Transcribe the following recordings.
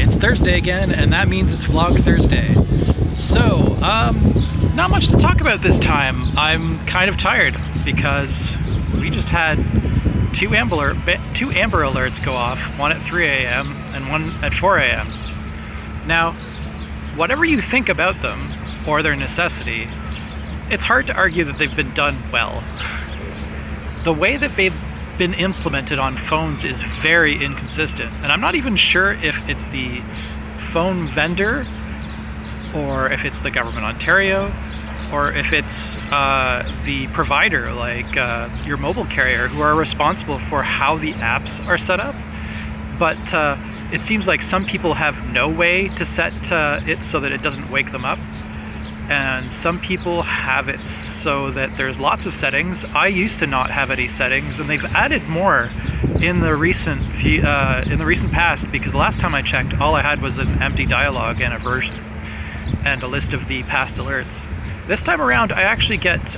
It's Thursday again, and that means it's Vlog Thursday. So, not much to talk about this time. I'm kind of tired because we just had two Amber Alerts go off, one at 3 a.m. and one at 4 a.m. Now, whatever you think about them or their necessity, it's hard to argue that they've been done well. The way that they've been implemented on phones is very inconsistent, and I'm not even sure if it's the phone vendor or if it's the government Ontario or if it's the provider like your mobile carrier who are responsible for how the apps are set up. But it seems like some people have no way to set it so that it doesn't wake them up, and some people have it so that there's lots of settings. I used to not have any settings, and they've added more in the recent past, because the last time I checked, all I had was an empty dialogue and a version and a list of the past alerts. This time around, I actually get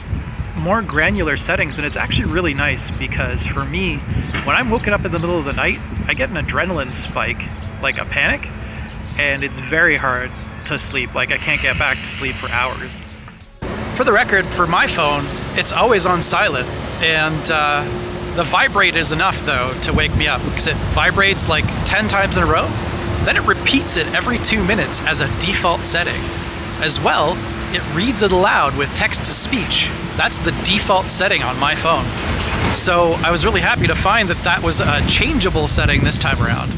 more granular settings, and it's actually really nice because for me, when I'm woken up in the middle of the night, I get an adrenaline spike, like a panic, and it's very hard to sleep. Like, I can't get back to sleep for hours. For the record, for my phone, it's always on silent, and the vibrate is enough though to wake me up, because it vibrates like 10 times in a row, then it repeats it every 2 minutes as a default setting. As well, it reads it aloud with text-to-speech. That's the default setting on my phone. So I was really happy to find that that was a changeable setting this time around.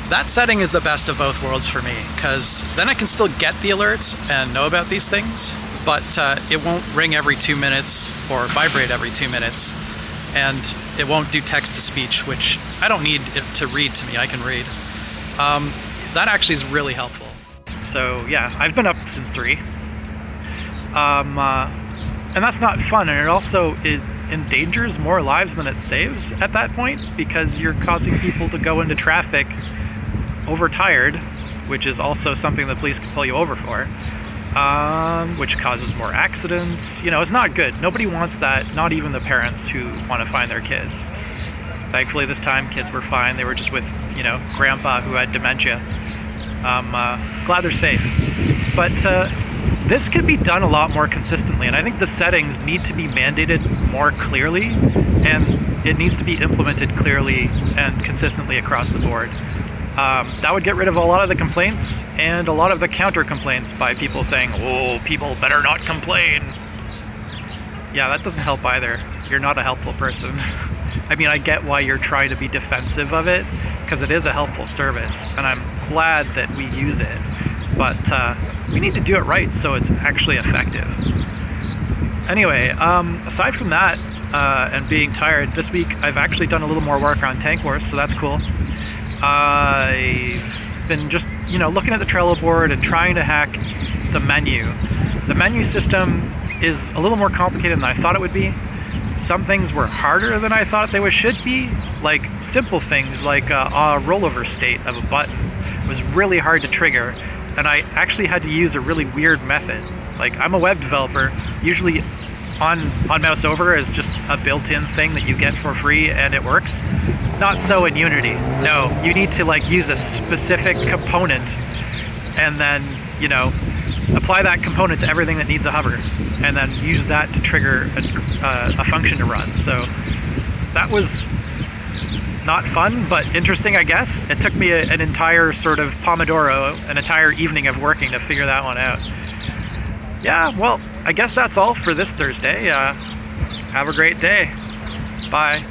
That setting is the best of both worlds for me, because then I can still get the alerts and know about these things, but it won't ring every 2 minutes or vibrate every 2 minutes, and it won't do text-to-speech, which I don't need it to read to me. I can read. That actually is really helpful. So yeah, I've been up since 3. And that's not fun, and it also endangers more lives than it saves at that point, because you're causing people to go into traffic overtired, which is also something the police can pull you over for, which causes more accidents. You know, it's not good. Nobody wants that, not even the parents who want to find their kids. Thankfully this time kids were fine. They were just with, you know, grandpa who had dementia. Glad they're safe. But this could be done a lot more consistently, and I think the settings need to be mandated more clearly, and it needs to be implemented clearly and consistently across the board. That would get rid of a lot of the complaints and a lot of the counter complaints by people saying, oh, people better not complain. Yeah, that doesn't help either. You're not a helpful person. I mean, I get why you're trying to be defensive of it, because it is a helpful service, and I'm glad that we use it, but we need to do it right so it's actually effective. Anyway, aside from that and being tired, this week I've actually done a little more work on Tank Wars, so that's cool. I've been just, you know, looking at the Trello board and trying to hack the menu. The menu system is a little more complicated than I thought it would be. Some things were harder than I thought they should be, like simple things like a rollover state of a button was really hard to trigger, and I actually had to use a really weird method. Like, I'm a web developer, usually on mouse over is just a built-in thing that you get for free and it works. Not so in Unity. No, you need to like use a specific component and then, you know, apply that component to everything that needs a hover, and then use that to trigger a function to run. So that was not fun, but interesting, I guess. It took me an entire sort of Pomodoro, an entire evening of working to figure that one out. Yeah, well, I guess that's all for this Thursday. Have a great day. Bye.